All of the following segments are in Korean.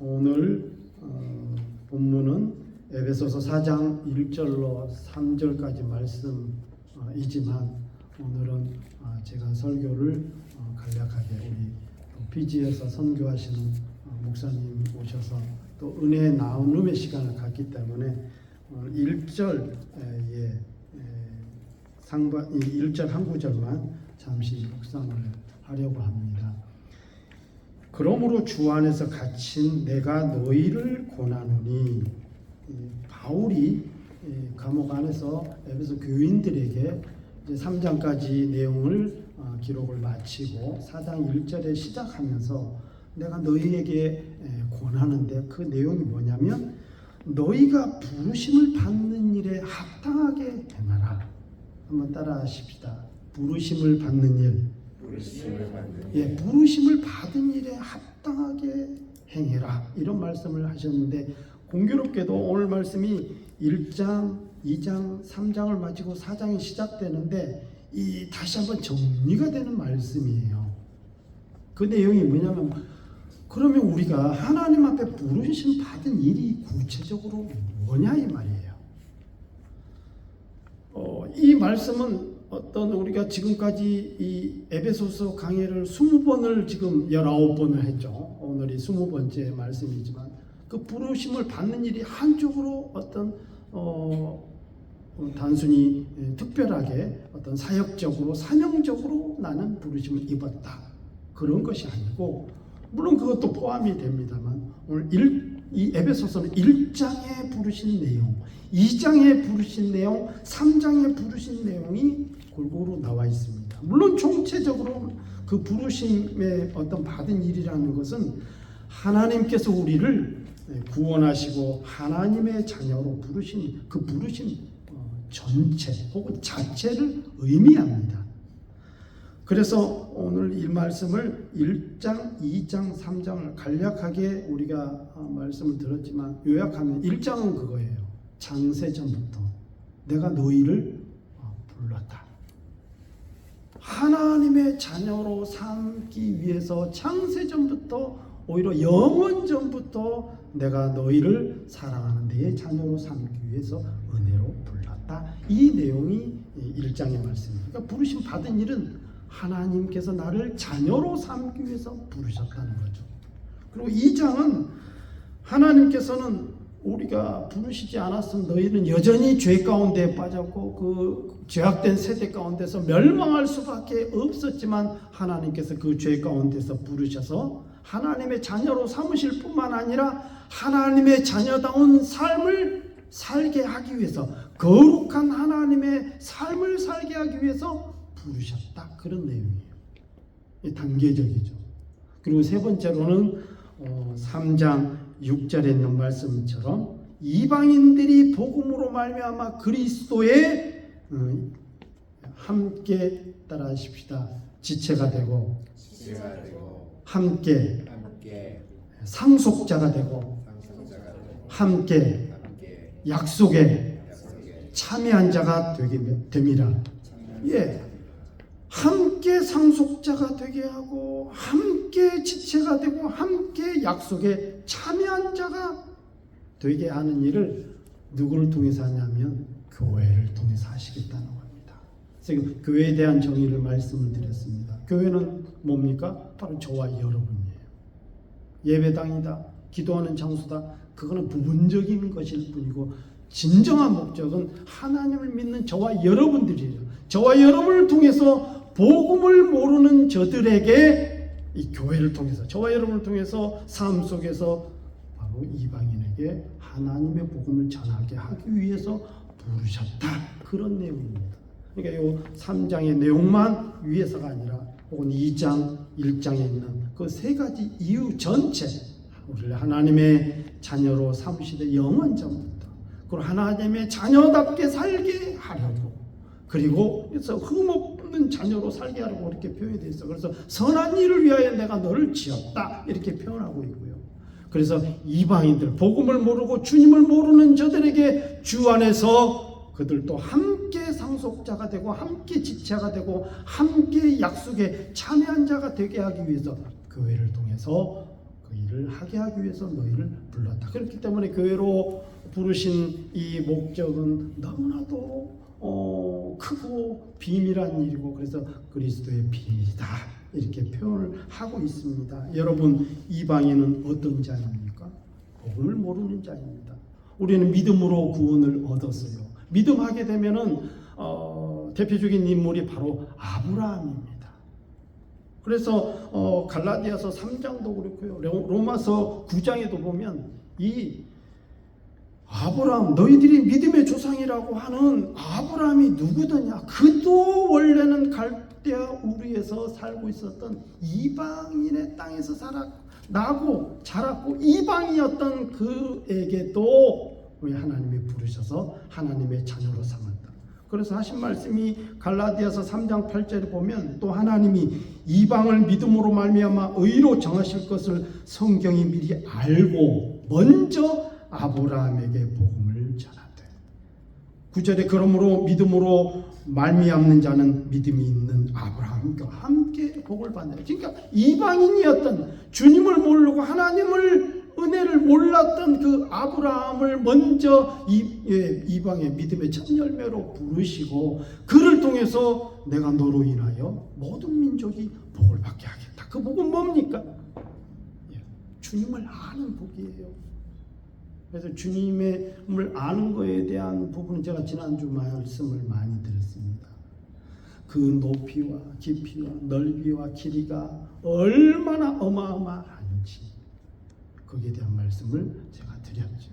오늘 본문은 에베소서 4장 1절로 3절까지 말씀이지만 오늘은 제가 설교를 간략하게 우리 피지에서 선교하시는 목사님 오셔서 또 은혜의 나눔의 시간을 갖기 때문에 1절 상반 1절 한 구절만 잠시 묵상을 하려고 합니다. 그러므로 주 안에서 갇힌 내가 너희를 권하노니, 바울이 감옥 안에서 에베소 교인들에게 이제 3장까지 내용을 기록을 마치고 4장 1절에 시작하면서 내가 너희에게 권하는데 그 내용이 뭐냐면 너희가 부르심을 받는 일에 합당하게 행하라. 한번 따라 하십시다. 부르심을 받는 일. 부르심을 받은 일에 합당하게 행해라. 이런 말씀을 하셨는데 공교롭게도 오늘 말씀이 1장, 2장, 3장을 마치고 4장이 시작되는데 다시 한번 정리가 되는 말씀이에요. 그 내용이 뭐냐면 그러면 우리가 하나님 앞에 부르심 받은 일이 구체적으로 뭐냐 이 말이에요. 이 말씀은 어떤 우리가 지금까지 이 에베소서 강의를 20번을 지금 19번을 했죠. 오늘이 20번째 말씀이지만 그 부르심을 받는 일이 한쪽으로 어떤 단순히 특별하게 어떤 사역적으로 사명적으로 나는 부르심을 입었다 그런 것이 아니고 물론 그것도 포함이 됩니다만 오늘 이 에베소서는 1장에 부르신 내용, 2장에 부르신 내용, 3장에 부르신 내용이 골고루 나와 있습니다. 물론 총체적으로 그 부르심의 어떤 받은 일이라는 것은 하나님께서 우리를 구원하시고 하나님의 자녀로 부르신 그 부르심 전체 혹은 자체를 의미합니다. 그래서 오늘 이 말씀을 1장, 2장, 3장을 간략하게 우리가 말씀을 들었지만 요약하면 1장은 그거예요. 창세전부터 내가 너희를 불렀다. 하나님의 자녀로 삼기 위해서 창세전부터 오히려 영원전부터 내가 너희를 사랑하는 내 자녀로 삼기 위해서 은혜로 불렀다. 이 내용이 1장의 말씀입니다. 그러니까 부르심 받은 일은 하나님께서 나를 자녀로 삼기 위해서 부르셨다는 거죠. 그리고 2장은 하나님께서는 우리가 부르시지 않았으면 너희는 여전히 죄 가운데 빠졌고 그 죄악된 세대 가운데서 멸망할 수밖에 없었지만 하나님께서 그 죄 가운데서 부르셔서 하나님의 자녀로 삼으실 뿐만 아니라 하나님의 자녀다운 삶을 살게 하기 위해서 거룩한 하나님의 삶을 살게 하기 위해서 부르셨다. 그런 내용이에요. 단계적이죠. 그리고 세 번째로는 3장 6절에 있는 말씀처럼 이방인들이 복음으로 말미암아 그리스도의 함께 따라하십시다. 지체가 되고 함께 상속자가 되고 함께 약속에 참여한 자가 되게 됩니다. 함께 상속자가 되게 하고 함께 지체가 되고 함께 약속에 참여한 자가 되게 하는 일을 누구를 통해서 하냐면 교회를 통해서 하시겠다는 겁니다. 그래서 교회에 대한 정의를 말씀을 드렸습니다. 교회는 뭡니까? 바로 저와 여러분이에요. 예배당이다, 기도하는 장소다, 그거는 부분적인 것일 뿐이고 진정한 목적은 하나님을 믿는 저와 여러분들이에요. 저와 여러분을 통해서 복음을 모르는 저들에게 이 교회를 통해서 저와 여러분을 통해서 삶 속에서 바로 이방인에게 하나님의 복음을 전하게 하기 위해서 부르셨다. 그런 내용입니다. 그러니까 이 3장의 내용만 위해서가 아니라 혹은 2장, 1장에 있는 그 세 가지 이유 전체 우리를 하나님의 자녀로 삼으시되 영원전부터 그리고 하나님의 자녀답게 살게 하려고 그리고 그래서 흠없는 자녀로 살게 하려고 이렇게 표현이 되어 있어. 그래서 선한 일을 위하여 내가 너를 지었다 이렇게 표현하고 있고요. 그래서 이방인들 복음을 모르고 주님을 모르는 저들에게 주 안에서 그들도 함께 상속자가 되고 함께 지체가 되고 함께 약속에 참여한 자가 되게 하기 위해서 교회를 통해서 그 일을 일을 하게 하기 위해서 너희를 불렀다. 그렇기 때문에 교회로 부르신 이 목적은 너무나도 크고 비밀한 일이고, 그래서 그리스도의 비밀이다 이렇게 표현을 하고 있습니다. 여러분, 이방인은 어떤 자입니까? 복음을 모르는 자입니다. 우리는 믿음으로 구원을 얻었어요. 믿음하게 되면은 대표적인 인물이 바로 아브라함입니다. 그래서 갈라디아서 3장도 그렇고요, 로마서 9장에도 보면 이 아브라함, 너희들이 믿음의 조상이라고 하는 아브라함이 누구더냐? 그도 원래는 갈대아 우르에서 살고 있었던 이방인의 땅에서 나고 자랐고, 이방이었던 그에게도 하나님이 부르셔서 하나님의 자녀로 삼았다. 그래서 하신 말씀이 갈라디아서 3장 8절에 보면, 또 하나님이 이방을 믿음으로 말미암아 의로 정하실 것을 성경이 미리 알고 먼저 아브라함에게 복음을 전하되, 9절에 그러므로 믿음으로 말미암는 자는 믿음이 있는 아브라함과 함께 복을 받느라. 그러니까 이방인이었던, 주님을 모르고 하나님을 은혜를 몰랐던 그 아브라함을 먼저 이방의 믿음의 첫 열매로 부르시고, 그를 통해서 내가 너로 인하여 모든 민족이 복을 받게 하겠다. 그 복은 뭡니까? 주님을 아는 복이에요. 그래서 주님을 아는 것에 대한 부분은 제가 지난주 말씀을 많이 드렸습니다. 그 높이와 깊이와 넓이와 길이가 얼마나 어마어마한지 거기에 대한 말씀을 제가 드렸죠.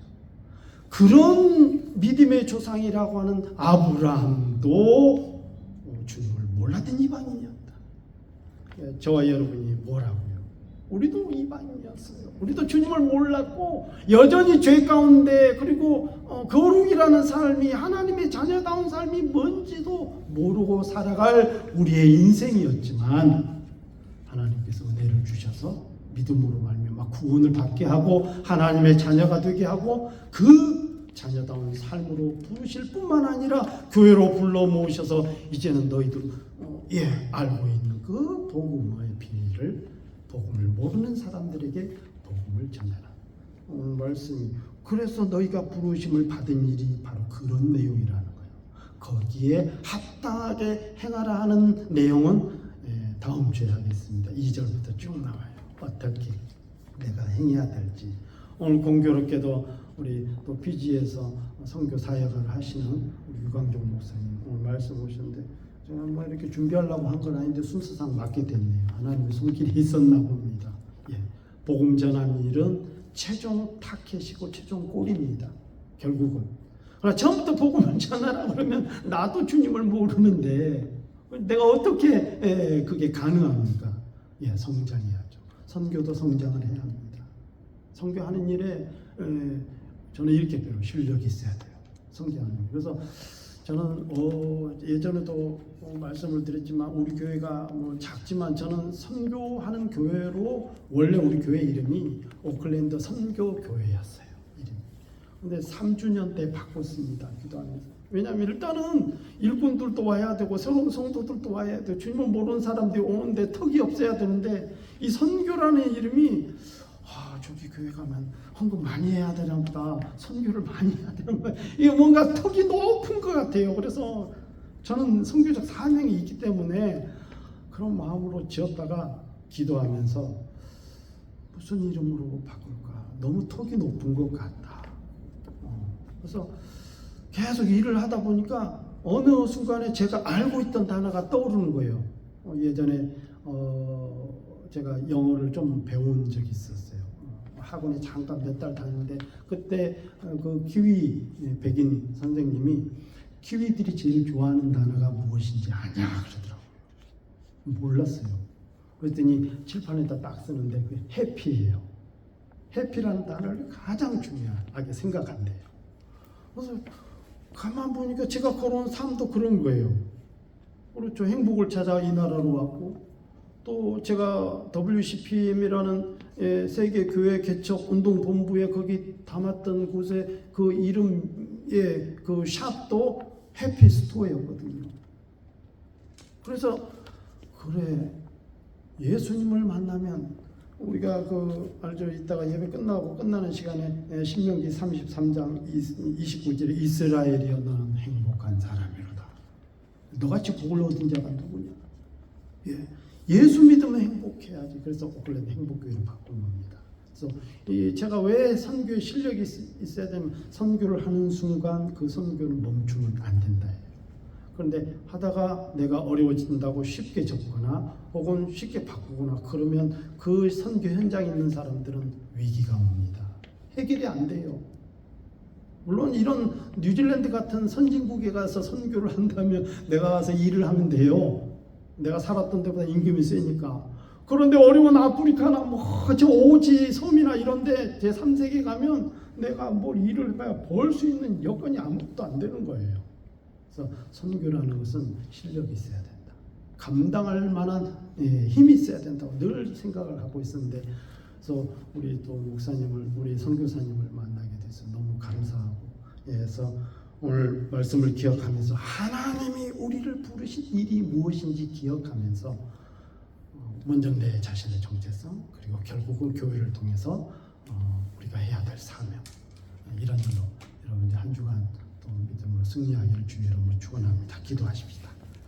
그런 믿음의 조상이라고 하는 아브라함도 주님을 몰랐던 이방인이었다. 저와 여러분이 뭐라고요? 우리도 이방인이었어요. 우리도 주님을 몰랐고 여전히 죄 가운데, 그리고 거룩이라는 삶이, 하나님의 자녀다운 삶이 뭔지도 모르고 살아갈 우리의 인생이었지만, 하나님께서 은혜를 주셔서 믿음으로 말미암아 구원을 받게 하고 하나님의 자녀가 되게 하고, 그 자녀다운 삶으로 부르실 뿐만 아니라 교회로 불러 모으셔서 이제는 너희들 알고 있는 그 복음의 비밀을, 복음을 모르는 사람들에게 복음을 전해라. 오늘 말씀이, 그래서 너희가 부르심을 받은 일이 바로 그런 내용이라는 거예요. 거기에 합당하게 행하라 하는 내용은 다음 주에 하겠습니다. 2절부터 쭉 나와요. 어떻게 내가 행해야 될지. 오늘 공교롭게도 우리 또 피지에서 선교 사역을 하시는 우리 유광종 목사님 오늘 말씀 오셨는데, 제가 뭐 이렇게 준비하려고 한 건 아닌데 순서상 맡게 됐네요. 하나님의 손길이 있었나 봅니다. 복음 전하는 일은 최종 타켓이고 최종 골입니다. 결국은. 그러나 처음부터 복음을 전하라 그러면 나도 주님을 모르는데 내가 어떻게 그게 가능합니까? 성장해야죠. 선교도 성장을 해야 합니다. 선교하는 일에 저는 이렇게 배워요. 실력이 있어야 돼요. 선교하는 일. 그래서 저는 예전에도 말씀을 드렸지만, 우리 교회가 작지만 저는 선교하는 교회로, 원래 우리 교회 이름이 오클랜드 선교교회였어요. 이름이. 근데 3주년 때 바꿨습니다. 기도하면서. 왜냐하면 일단은 일꾼들도 와야 되고 새로운 성도들도 와야 되고 주님을 모르는 사람들이 오는데 턱이 없어야 되는데, 이 선교라는 이름이 저기 교회 가면 헌금 많이 해야 되나 보다, 선교를 많이 해야 되는 거예요. 이게 뭔가 턱이 높은 것 같아요. 그래서 저는 선교적 사명이 있기 때문에 그런 마음으로 지었다가 기도하면서 무슨 이름으로 바꿀까? 너무 턱이 높은 것 같다. 그래서 계속 일을 하다 보니까 어느 순간에 제가 알고 있던 단어가 떠오르는 거예요. 예전에 제가 영어를 좀 배운 적이 있었어요. 학원에 잠깐 몇 달 다녔는데, 그때 그 키위 백인 선생님이 키위들이 제일 좋아하는 단어가 무엇인지 아냐 그러더라고요. 몰랐어요. 그랬더니 칠판에다 딱 쓰는데 그 해피예요. 해피라는 단어를 가장 중요하게 생각한대요. 그래서 가만 보니까 제가 걸어온 삶도 그런 거예요. 그렇죠. 행복을 찾아 이 나라로 왔고, 또 제가 WCPM이라는 세계 교회 개척 운동 본부에 거기 담았던 곳에 그 이름의 그 샵도 해피 스토어였거든요. 그래서 그래, 예수님을 만나면 우리가 알죠? 이따가 예배 끝나는 시간에 신명기 33장 29절에 이스라엘이여 너는 행복한 사람이로다. 너같이 복을 얻은 자가 누구냐? 예수 믿으면 행복해야지. 그래서 오클랜드 행복교회를 바꾼 겁니다. 그래서 제가 왜 선교에 실력이 있어야 되면 선교를 하는 순간 그 선교는 멈추면 안 된다. 그런데 하다가 내가 어려워진다고 쉽게 접거나 혹은 쉽게 바꾸거나 그러면 그 선교 현장에 있는 사람들은 위기가 옵니다. 해결이 안 돼요. 물론 이런 뉴질랜드 같은 선진국에 가서 선교를 한다면 내가 가서 일을 하면 돼요. 내가 살았던 데보다 임금이 세니까. 그런데 어려운 아프리카나 저 오지 섬이나 이런데 제3세계 가면 내가 뭘 일을 해봐야 벌 수 있는 여건이 아무것도 안 되는 거예요. 그래서 선교라는 것은 실력이 있어야 된다. 감당할 만한 힘이 있어야 된다고 늘 생각을 하고 있었는데, 그래서 우리 또 목사님을, 우리 선교사님을 만나게 돼서 너무 감사하고, 그래서 오늘 말씀을 기억하면서 하나님이 우리를 부르신 일이 무엇인지 기억하면서 먼저 내 자신의 정체성, 그리고 결국은 교회를 통해서 우리가 해야 될 사명, 이런 일로 여러분 이제 한 주간 또 믿음으로 승리하기를 주의 이름으로 축원합니다. 기도하십시다.